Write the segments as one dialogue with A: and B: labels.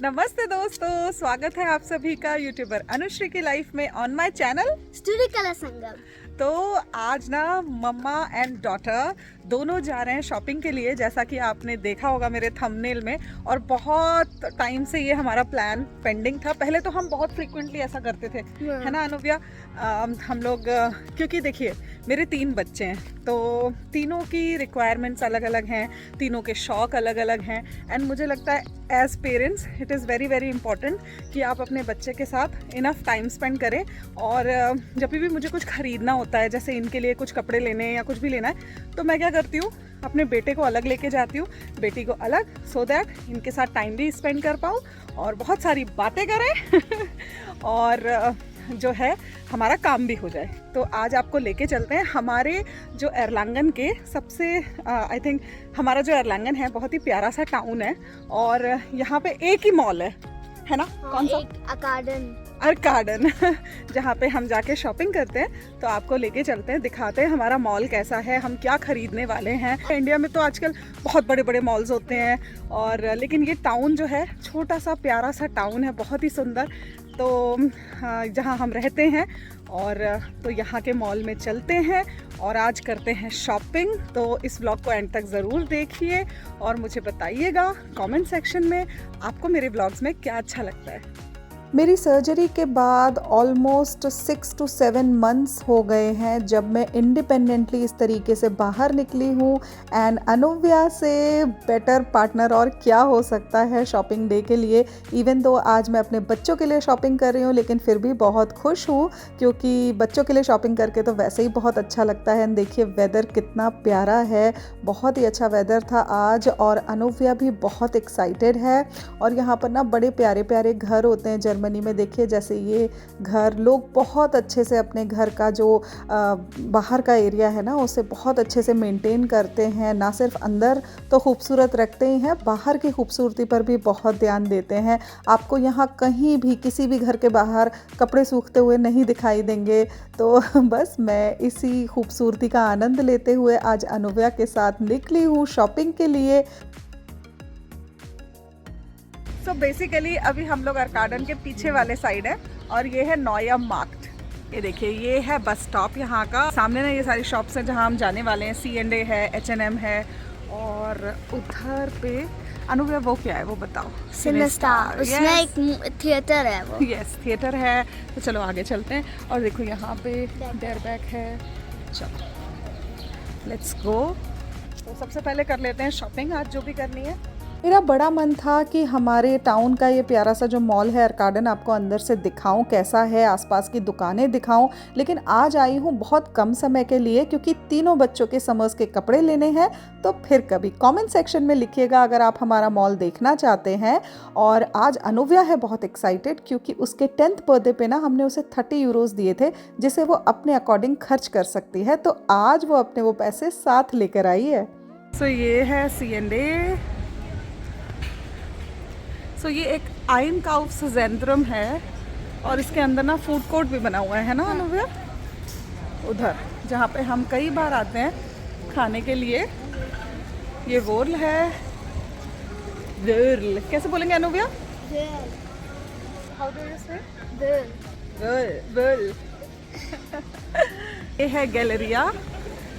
A: नमस्ते दोस्तों, स्वागत है आप सभी का यूट्यूबर अनुश्री की लाइफ में ऑन माय चैनल
B: स्टूडियो कला संगम।
A: तो आज ना मम्मा एंड डॉटर दोनों जा रहे हैं शॉपिंग के लिए, जैसा कि आपने देखा होगा मेरे थंबनेल में। और बहुत टाइम से ये हमारा प्लान पेंडिंग था। पहले तो हम बहुत फ्रीक्वेंटली ऐसा करते थे, है ना अनुव्या? हम लोग क्योंकि देखिए मेरे 3 बच्चे हैं, तो तीनों की रिक्वायरमेंट्स अलग अलग हैं, तीनों के शौक़ अलग अलग हैं। एंड मुझे लगता है as parents it is very very important कि आप अपने बच्चे के साथ इनफ टाइम स्पेंड करें। और जब भी मुझे कुछ ख़रीदना होता है, जैसे इनके लिए कुछ कपड़े लेने हैं या कुछ भी लेना है, तो मैं क्या करती हूँ, अपने बेटे को अलग लेके जाती हूँ, बेटी को अलग, सो दैट इनके साथ टाइम भी स्पेंड कर पाऊँ और बहुत सारी बातें करें और जो है हमारा काम भी हो जाए। तो आज आपको लेके चलते हैं हमारे जो एर्लांगन के सबसे आई थिंक हमारा जो एर्लांगन है बहुत ही प्यारा सा टाउन है। और यहाँ पे एक ही मॉल है ना? कौन सा? अर्काडन जहाँ पे हम जाके शॉपिंग करते हैं। तो आपको लेके चलते हैं, दिखाते हैं हमारा मॉल कैसा है, हम क्या खरीदने वाले हैं। इंडिया में तो आजकल बहुत बड़े बड़े मॉल्स होते हैं, और लेकिन ये टाउन जो है छोटा सा प्यारा सा टाउन है, बहुत ही सुंदर। तो जहाँ हम रहते हैं, और तो यहाँ के मॉल में चलते हैं और आज करते हैं शॉपिंग। तो इस व्लॉग को एंड तक ज़रूर देखिए और मुझे बताइएगा कमेंट सेक्शन में आपको मेरे व्लॉग्स में क्या अच्छा लगता है। मेरी सर्जरी के बाद ऑलमोस्ट 6 to 7 मंथ्स हो गए हैं जब मैं इंडिपेंडेंटली इस तरीके से बाहर निकली हूँ। एंड अनुव्या से बेटर पार्टनर और क्या हो सकता है शॉपिंग डे के लिए। इवन दो आज मैं अपने बच्चों के लिए शॉपिंग कर रही हूँ, लेकिन फिर भी बहुत खुश हूँ क्योंकि बच्चों के लिए शॉपिंग करके तो वैसे ही बहुत अच्छा लगता है। देखिए वेदर कितना प्यारा है, बहुत ही अच्छा वेदर था आज, और अनुव्या भी बहुत एक्साइटेड है। और यहाँ पर ना बड़े प्यारे प्यारे घर होते हैं जर्मनी में। देखिए जैसे ये घर, लोग बहुत अच्छे से अपने घर का जो बाहर का एरिया है ना उसे बहुत अच्छे से मेंटेन करते हैं। ना सिर्फ अंदर तो खूबसूरत रखते ही हैं, बाहर की खूबसूरती पर भी बहुत ध्यान देते हैं। आपको यहाँ कहीं भी किसी भी घर के बाहर कपड़े सूखते हुए नहीं दिखाई देंगे। तो बस मैं इसी खूबसूरती का आनंद लेते हुए आज अनुव्या के साथ निकली हूँ शॉपिंग के लिए। सो बेसिकली अभी हम लोग अर्काडन के पीछे वाले साइड है, और ये है नोया मार्केट। ये देखिए ये है बस स्टॉप यहाँ का। सामने ना ये सारी शॉप्स हैं जहाँ हम जाने वाले हैं। C&A है, H&M है, और उधर पे अनुव्या वो क्या है वो बताओ?
B: सिनेस्टार, उसमें एक थिएटर है वो।
A: यस थिएटर है। तो चलो आगे चलते हैं। और देखो यहाँ पे डेयरबैग है। चलो लेट्स गो। तो सबसे पहले कर लेते हैं शॉपिंग आज जो भी करनी है। मेरा बड़ा मन था कि हमारे टाउन का ये प्यारा सा जो मॉल है अर्काडन आपको अंदर से दिखाऊं कैसा है, आसपास की दुकानें दिखाऊं, लेकिन आज आई हूँ बहुत कम समय के लिए क्योंकि तीनों बच्चों के समर्स के कपड़े लेने हैं। तो फिर कभी कमेंट सेक्शन में लिखिएगा अगर आप हमारा मॉल देखना चाहते हैं। और आज अनुव्या है बहुत एक्साइटेड क्योंकि उसके 10th बर्थडे पे ना हमने उसे 30 यूरोज दिए थे जिसे वो अपने अकॉर्डिंग खर्च कर सकती है। तो आज वो अपने वो पैसे साथ लेकर आई है। सो ये है C&A। तो ये एक आइनकाउफजेंट्रम है, और इसके अंदर ना फूड कोर्ट भी बना हुआ है ना अनुव्या? उधर जहाँ पे हम कई बार आते हैं खाने के लिए। ये वोल है, वर्ल कैसे बोलेंगे अनुव्या? हाउ डू यू से? वर्ल। ये है गैलरिया,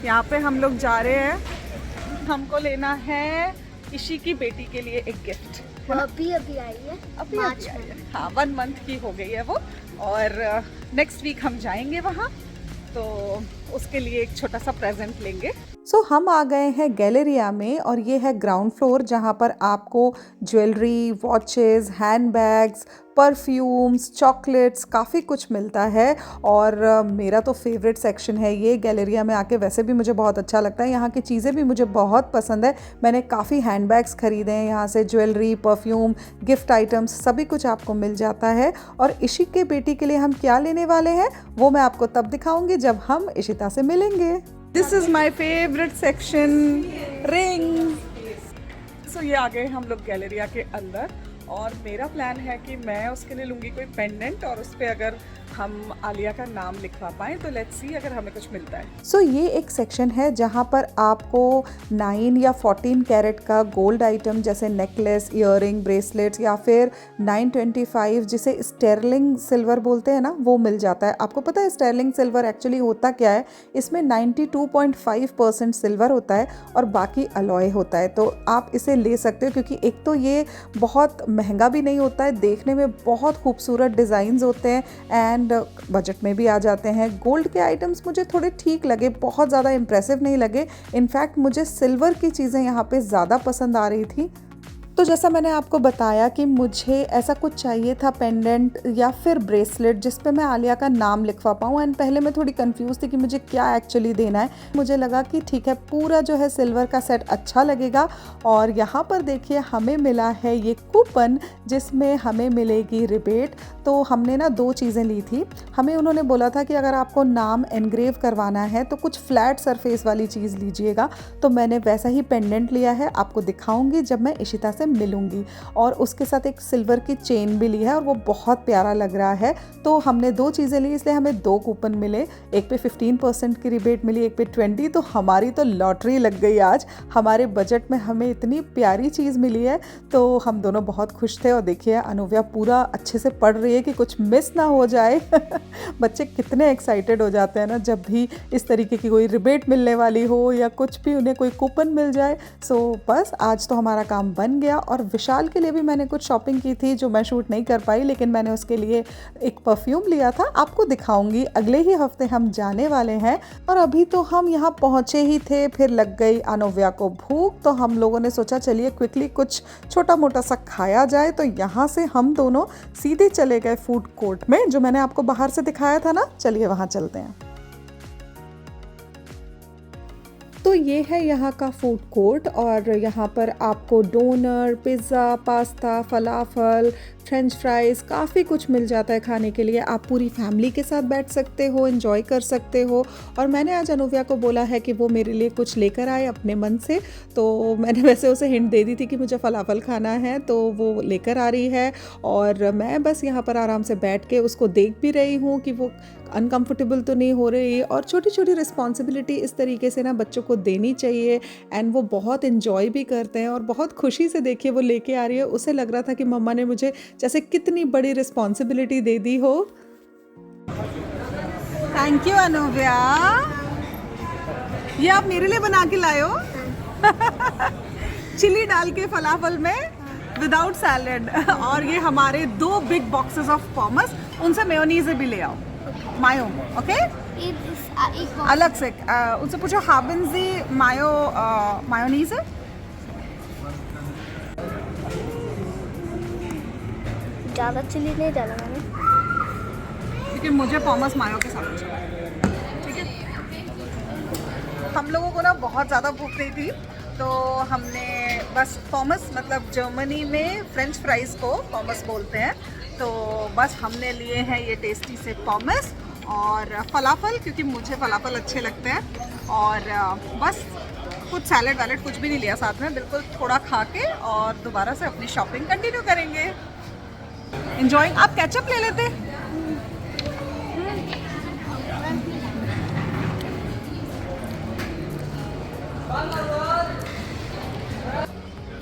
A: यहाँ पे हम लोग जा रहे हैं। हमको लेना है इशी की बेटी के लिए एक गिफ्ट।
B: अभी आई है,
A: अभी आई है। हाँ 1 मंथ की हो गई है वो, और नेक्स्ट वीक हम जाएंगे वहाँ, तो उसके लिए एक छोटा सा प्रेजेंट लेंगे। सो हम आ गए हैं गैलरिया में, और ये है ग्राउंड फ्लोर जहाँ पर आपको jewellery, watches, handbags, perfumes, chocolates काफ़ी कुछ मिलता है। और मेरा तो फेवरेट सेक्शन है ये गैलरिया में आके। वैसे भी मुझे बहुत अच्छा लगता है, यहाँ की चीज़ें भी मुझे बहुत पसंद है। मैंने काफ़ी हैंडबैग्स खरीदे हैं यहाँ से, ज्वेलरी, परफ्यूम, गिफ्ट आइटम्स सभी कुछ आपको मिल जाता है। और इशी के बेटी के लिए हम क्या लेने वाले हैं वो मैं आपको तब दिखाऊंगी जब हम इशिता से मिलेंगे। This is my favourite section, ring. So ये आ गए हम लोग गैलरिया के अंदर, और मेरा प्लान है कि मैं उसके लिए लूँगी कोई पेंडेंट और उस पर अगर हम आलिया का नाम लिखवा पाएँ तो लेट्स सी अगर हमें कुछ मिलता है। सो ये एक सेक्शन है जहाँ पर आपको 9 या 14 कैरेट का गोल्ड आइटम जैसे नेकलेस, ईयररिंग, ब्रेसलेट्स या फिर 925 जिसे स्टर्लिंग सिल्वर बोलते हैं ना, वो मिल जाता है। आपको पता है स्टर्लिंग सिल्वर एक्चुअली होता क्या है? इसमें 92.5% सिल्वर होता है और बाकी अलॉय होता है। तो आप इसे ले सकते हो क्योंकि एक तो ये बहुत महंगा भी नहीं होता है, देखने में बहुत खूबसूरत डिज़ाइंस होते हैं एंड बजट में भी आ जाते हैं। गोल्ड के आइटम्स मुझे थोड़े ठीक लगे, बहुत ज़्यादा इम्प्रेसिव नहीं लगे। इनफैक्ट मुझे सिल्वर की चीज़ें यहाँ पे ज़्यादा पसंद आ रही थी। तो जैसा मैंने आपको बताया कि मुझे ऐसा कुछ चाहिए था पेंडेंट या फिर ब्रेसलेट जिस पे मैं आलिया का नाम लिखवा पाऊँ। एंड पहले मैं थोड़ी कंफ्यूज थी कि मुझे क्या एक्चुअली देना है। मुझे लगा कि ठीक है, पूरा जो है सिल्वर का सेट अच्छा लगेगा। और यहाँ पर देखिए हमें मिला है ये कूपन जिसमें हमें मिलेगी रिबेट। तो हमने ना 2 चीज़ें ली थी। हमें उन्होंने बोला था कि अगर आपको नाम एनग्रेव करवाना है तो कुछ फ्लैट सरफेस वाली चीज़ लीजिएगा। तो मैंने वैसा ही पेंडेंट लिया है, आपको दिखाऊंगी जब मैं इशिता से मिलूंगी। और उसके साथ एक सिल्वर की चेन भी ली है और वो बहुत प्यारा लग रहा है। तो हमने 2 चीज़ें ली, इसलिए हमें 2 कूपन मिले। एक पे 15% की रिबेट मिली, एक पे 20। तो हमारी तो लॉटरी लग गई आज। हमारे बजट में हमें इतनी प्यारी चीज़ मिली है तो हम दोनों बहुत खुश थे। और देखिए अनुव्या पूरा अच्छे से पढ़ रही है कि कुछ मिस ना हो जाए। बच्चे कितने एक्साइटेड हो जाते हैं ना जब भी इस तरीके की कोई रिबेट मिलने वाली हो या कुछ भी उन्हें कोई कूपन मिल जाए। सो बस आज तो हमारा काम बन गया। और विशाल के लिए भी मैंने कुछ शॉपिंग की थी जो मैं शूट नहीं कर पाई, लेकिन मैंने उसके लिए एक परफ्यूम लिया था, आपको दिखाऊंगी। अगले ही हफ्ते हम जाने वाले हैं। और अभी तो हम यहाँ पहुँचे ही थे, फिर लग गई अनुव्या को भूख। तो हम लोगों ने सोचा चलिए क्विकली कुछ छोटा मोटा सा खाया जाए। तो यहाँ से हम दोनों सीधे चले गए फूड कोर्ट में जो मैंने आपको बाहर से दिखाया था ना। चलिए वहाँ चलते हैं। तो ये है यहाँ का फूड कोर्ट और यहाँ पर आपको डोनर, पिज़्ज़ा, पास्ता, फलाफल, फ्रेंच फ्राइज़ काफ़ी कुछ मिल जाता है खाने के लिए। आप पूरी फैमिली के साथ बैठ सकते हो, एंजॉय कर सकते हो। और मैंने आज अनुव्या को बोला है कि वो मेरे लिए कुछ लेकर आए अपने मन से। तो मैंने वैसे उसे हिंट दे दी थी कि मुझे फलाफल खाना है, तो वो लेकर आ रही है। और मैं बस यहाँ पर आराम से बैठ के उसको देख भी रही हूँ कि वो अनकंफर्टेबल तो नहीं हो रही। और छोटी छोटी रिस्पॉन्सिबिलिटी इस तरीके से ना बच्चों को देनी चाहिए एंड वो बहुत इन्जॉय भी करते हैं और बहुत खुशी से देखिए वो लेके आ रही है। उसे लग रहा था कि मम्मा ने मुझे जैसे कितनी बड़ी रिस्पॉन्सिबिलिटी दे दी हो। थैंक यू अनुव्या, ये आप मेरे लिए बना के लाए हो। चिली डाल के फलाफल में विदाउट सैलेड। और ये हमारे 2 बिग बॉक्सेस ऑफ पॉमस, उनसे मेयोनीज भी ले आओ, मायो। ओके अलग से उनसे पूछो haben Sie मायोनीज है।
B: ज़्यादा चिली नहीं डाला मैंने
A: क्योंकि मुझे पॉमस मायो के साथ अच्छा लगता है। ठीक है, हम लोगों को ना बहुत ज़्यादा भूख नहीं थी तो हमने बस पॉमस, मतलब जर्मनी में फ्रेंच फ्राइज़ को पॉमस बोलते हैं, तो बस हमने लिए हैं ये टेस्टी से पॉमस और फलाफल क्योंकि मुझे फलाफल अच्छे लगते हैं। और बस कुछ सैलेड वैलेड कुछ भी नहीं लिया साथ में, बिल्कुल थोड़ा खा के और दोबारा से अपनी शॉपिंग कंटिन्यू करेंगे। एंजॉयिंग। आप केचप ले लेते।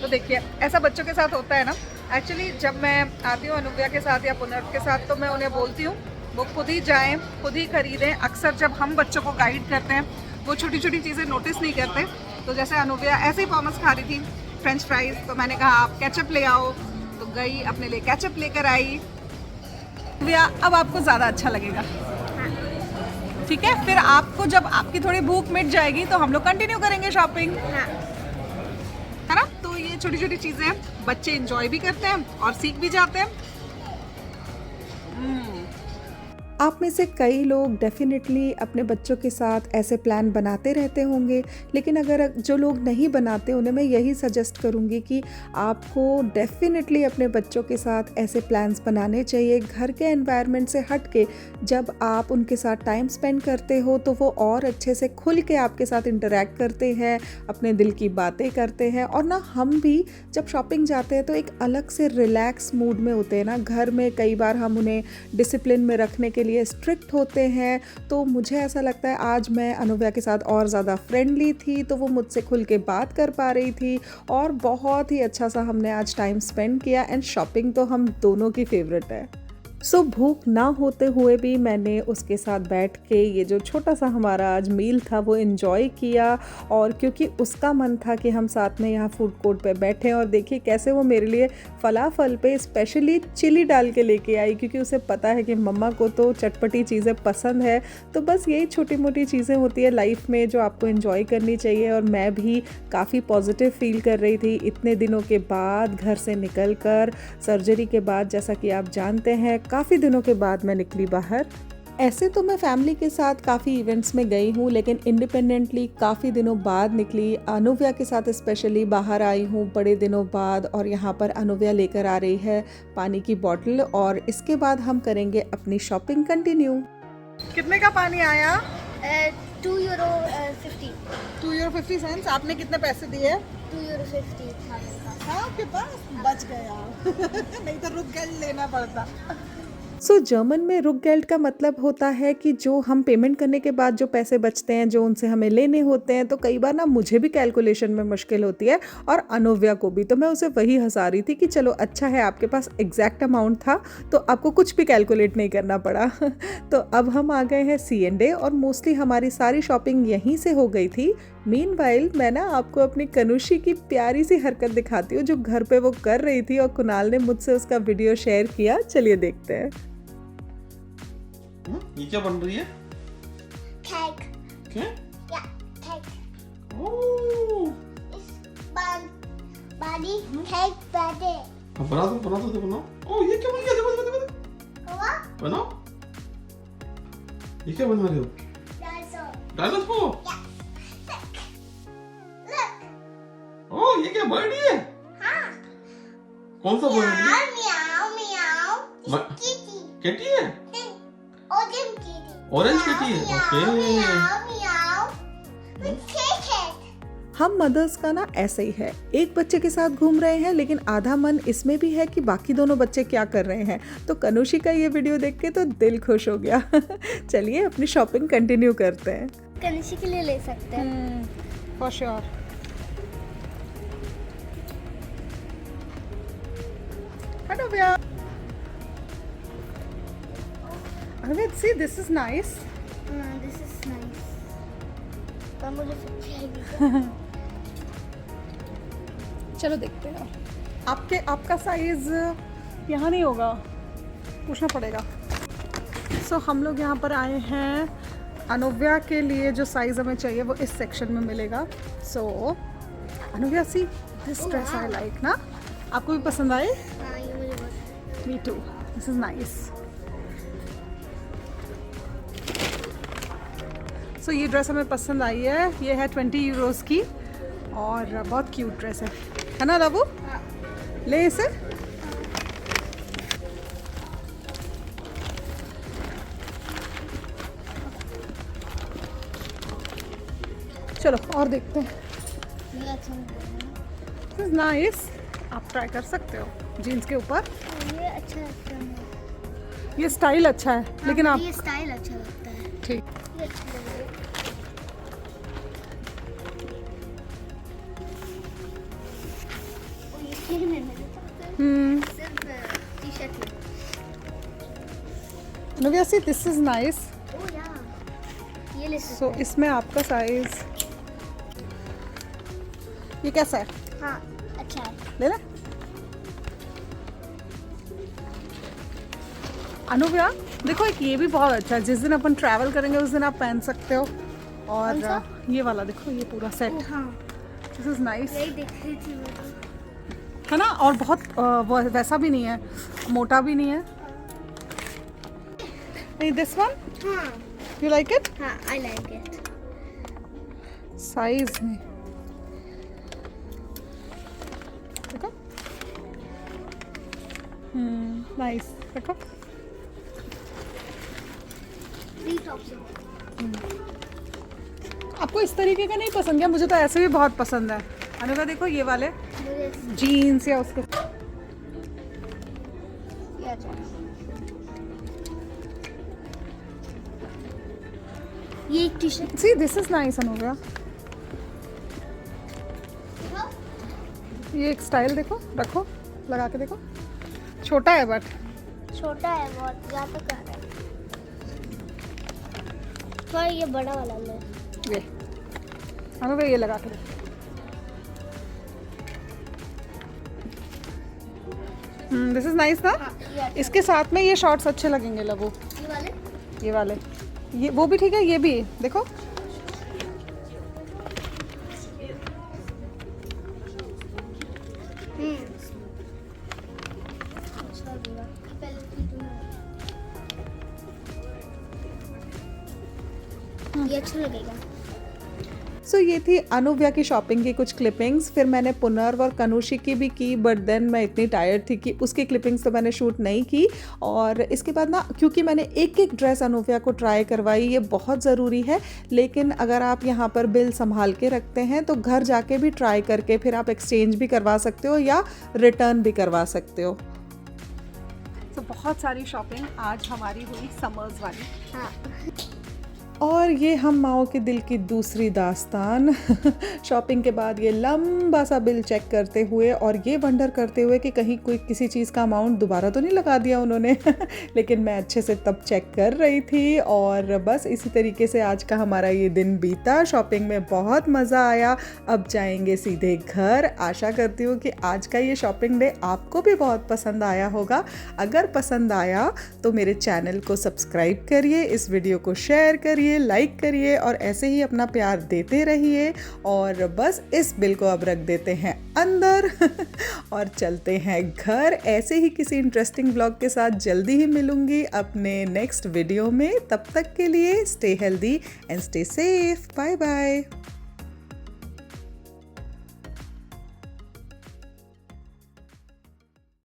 A: तो देखिए ऐसा बच्चों के साथ होता है ना। एक्चुअली जब मैं आती हूँ अनुव्या के साथ या पुनर्व के साथ तो मैं उन्हें बोलती हूँ वो खुद ही जाएं, खुद ही खरीदें। अक्सर जब हम बच्चों को गाइड करते हैं वो छोटी छोटी चीज़ें नोटिस नहीं करते। तो जैसे अनुव्या ऐसे ही पॉमस खा रही थी, फ्रेंच फ्राइज, तो मैंने कहा आप केचप ले आओ, तो गई अपने लिए केचप लेकर आई। अनुव्या अब आपको ज़्यादा अच्छा लगेगा, ठीक है? फिर आपको जब आपकी थोड़ी भूख मिट जाएगी तो हम लोग कंटिन्यू करेंगे शॉपिंग, है ना? तो ये छोटी छोटी चीज़ें बच्चे इंजॉय भी करते हैं और सीख भी जाते हैं। आप में से कई लोग डेफिनेटली अपने बच्चों के साथ ऐसे प्लान बनाते रहते होंगे, लेकिन अगर जो लोग नहीं बनाते उन्हें मैं यही सजेस्ट करूँगी कि आपको डेफिनेटली अपने बच्चों के साथ ऐसे प्लान्स बनाने चाहिए। घर के एनवायरनमेंट से हट के जब आप उनके साथ टाइम स्पेंड करते हो तो वो और अच्छे से खुल के आपके साथ इंटरेक्ट करते हैं, अपने दिल की बातें करते हैं। और ना हम भी जब शॉपिंग जाते हैं तो एक अलग से रिलैक्स मूड में होते हैं ना। घर में कई बार हम उन्हें डिसिप्लिन में रखने के लिए स्ट्रिक्ट होते हैं, तो मुझे ऐसा लगता है आज मैं अनुव्या के साथ और ज़्यादा फ्रेंडली थी, तो वो मुझसे खुल के बात कर पा रही थी और बहुत ही अच्छा सा हमने आज टाइम स्पेंड किया। एंड शॉपिंग तो हम दोनों की फेवरेट है। सो भूख ना होते हुए भी मैंने उसके साथ बैठ के ये जो छोटा सा हमारा आज मील था वो इन्जॉय किया। और क्योंकि उसका मन था कि हम साथ में यहाँ फूड कोर्ट पे बैठे, और देखिए कैसे वो मेरे लिए फलाफल पे स्पेशली चिली डाल के लेके आई, क्योंकि उसे पता है कि मम्मा को तो चटपटी चीज़ें पसंद है। तो बस यही छोटी मोटी चीज़ें होती है लाइफ में जो आपको इन्जॉय करनी चाहिए। और मैं भी काफ़ी पॉजिटिव फील कर रही थी इतने दिनों के बाद, घर से निकल कर, सर्जरी के बाद। जैसा कि आप जानते हैं काफ़ी दिनों के बाद मैं निकली बाहर। ऐसे तो मैं फैमिली के साथ काफ़ी इवेंट्स में गई हूँ, लेकिन इंडिपेंडेंटली काफ़ी दिनों बाद निकली। अनुव्या के साथ स्पेशली बाहर आई हूँ बड़े दिनों बाद, और यहाँ पर अनुव्या लेकर आ रही है पानी की बॉटल, और इसके बाद हम करेंगे अपनी शॉपिंग कंटिन्यू। कितने का पानी आया?
B: €2.50
A: €2.50। आपने कितने पैसे दिए?
B: €2.50
A: हाँ, आपके पास बच गया नहीं तो रुक गए लेना पड़ता। सो जर्मन में रुकगेल्ड का मतलब होता है कि जो हम पेमेंट करने के बाद जो पैसे बचते हैं जो उनसे हमें लेने होते हैं। तो कई बार ना मुझे भी कैलकुलेशन में मुश्किल होती है और अनुव्या को भी, तो मैं उसे वही हंसा रही थी कि चलो अच्छा है आपके पास एग्जैक्ट अमाउंट था तो आपको कुछ भी कैलकुलेट नहीं करना पड़ा तो अब हम आ गए हैं C&A और मोस्टली हमारी सारी शॉपिंग यहीं से हो गई थी। मीनवाइल मैं ना आपको अपनी कनुषी की प्यारी सी हरकत दिखाती हूँ जो घर पे वो कर रही थी, और कुणाल ने मुझसे उसका वीडियो शेयर किया। चलिए देखते हैं।
C: ये क्या बन रही है?
B: केक।
C: क्या?
B: या केक।
C: ओह,
B: बानी केक बने।
C: बना दो बनाओ। ओह, ये क्या बन गया? देखो
B: हुआ?
C: बनाओ। ये क्या बना रहे हो? डायनासोर।
B: Look.
C: ओह, ये क्या बर्ड है?
B: हाँ।
C: कौन सा बर्ड है?
B: Meow meow.
C: ब-
B: Kitty.
C: कैटी है?
B: Orange kitty.
C: ऑरेंज कैटी है। ओके।
B: Meow. With cake.
A: हम मदर्स का ना ऐसे ही है, एक बच्चे के साथ घूम रहे हैं लेकिन आधा मन इसमें भी है कि बाकी दोनों बच्चे क्या कर रहे हैं। तो कनुषी का ये वीडियो देख के तो दिल खुश हो गया चलिए अपनी शॉपिंग कंटिन्यू करते हैं।
B: कनिषी के लिए ले सकते हैं।
A: For sure. Anuvya, see this is nice.
B: This is nice. पर मुझे सबसे आएगी।
A: चलो देखते हैं। आपका साइज यहाँ नहीं होगा, पूछना पड़ेगा। सो हम लोग यहाँ पर आए हैं, अनुव्या के लिए जो साइज हमें चाहिए वो इस सेक्शन में मिलेगा। So Anuvya see this dress I like ना, आपको भी पसंद आए?
B: हाँ, ये मुझे बहुत।
A: Me too, this is nice. So ये ड्रेस हमें पसंद आई है, ये है €20 की और बहुत क्यूट ड्रेस है ना बाबू? ले इसे। चलो और देखते हैं।
B: ये अच्छा है।
A: दिस इज नाइस, आप ट्राई कर सकते हो जीन्स के ऊपर।
B: ये अच्छा लगता है।
A: ये स्टाइल अच्छा है लेकिन आप
B: ये स्टाइल अच्छा लगता है।
A: ठीक।
B: ये अच्छा लग रहा है। और ये नहीं मिल सकता। सिर्फ टी-शर्ट में।
A: अनुव्या सी दिस इज नाइस।
B: ओह या, ये ले सकते
A: सो इसमें आपका साइज ये कैसा है?
B: हाँ, अच्छा है।
A: ले ले। अनुव्या देखो एक ये भी बहुत अच्छा है, जिस दिन अपन ट्रैवल करेंगे उस दिन आप पहन सकते हो। और
B: कौन सा?
A: ये वाला देखो, ये पूरा सेट,
B: ओह हाँ,
A: दिस इज नाइस,
B: यही देख रही थी मैं तो।
A: है ना? और बहुत वैसा भी नहीं है, मोटा भी नहीं है। नहीं, दिस वन
B: हाँ
A: यू लाइक इट?
B: हाँ, आई लाइक इट।
A: साइज में देखो, नाइस, देखो।
B: 3 टॉप्स।
A: आपको इस तरीके का नहीं पसंद क्या? मुझे तो ऐसे भी बहुत पसंद है। अनुका देखो ये वाले
B: मुझे
A: जीन्स या उसके
B: ये अच्छा है। ये एक T shirt.
A: See this is nice Anuka. ये एक स्टाइल देखो, रखो, लगा के देखो। छोटा है बट
B: छोटा है बहुत, ज़्यादा कर रहा है। थोड़ा ये बड़ा वाला ले।
A: ये अनुका ये लगा के देखो। दिस इज नाइस ना।
B: हाँ, ये अच्छा।
A: इसके साथ में ये शॉर्ट्स अच्छे लगेंगे लबू।
B: ये वाले
A: ये वाले, ये वो भी ठीक है, ये भी देखो।
B: अच्छा लगा। पहले ये अच्छा लगेगा।
A: सो ये थी अनुव्या की शॉपिंग की कुछ क्लिपिंग्स। फिर मैंने पुनर्व और कनुषी की भी की, बट देन मैं इतनी टायर्ड थी कि उसकी क्लिपिंग्स तो मैंने शूट नहीं की। और इसके बाद ना, क्योंकि मैंने एक एक ड्रेस अनुव्या को ट्राई करवाई, ये बहुत ज़रूरी है। लेकिन अगर आप यहाँ पर बिल संभाल के रखते हैं तो घर जाके भी ट्राई करके फिर आप एक्सचेंज भी करवा सकते हो या रिटर्न भी करवा सकते हो। तो बहुत सारी शॉपिंग आज हमारी हुई समर्स वाली।
B: हाँ,
A: और ये हम माओ के दिल की दूसरी दास्तान। शॉपिंग के बाद ये लंबा सा बिल चेक करते हुए और ये वंडर करते हुए कि कहीं कोई किसी चीज़ का अमाउंट दोबारा तो नहीं लगा दिया उन्होंने। लेकिन मैं अच्छे से तब चेक कर रही थी। और बस इसी तरीके से आज का हमारा ये दिन बीता। शॉपिंग में बहुत मज़ा आया। अब जाएंगे सीधे घर। आशा करती हूँ कि आज का ये शॉपिंग डे आपको भी बहुत पसंद आया होगा। अगर पसंद आया तो मेरे चैनल को सब्सक्राइब करिए, इस वीडियो को शेयर करिए, लाइक करिए और ऐसे ही अपना प्यार देते रहिए। और बस इस बिल को अब रख देते हैं अंदर और चलते हैं घर। ऐसे ही किसी इंटरेस्टिंग ब्लॉग के साथ जल्दी ही मिलूंगी अपने नेक्स्ट वीडियो में। तब तक के लिए stay healthy and stay safe. Bye bye.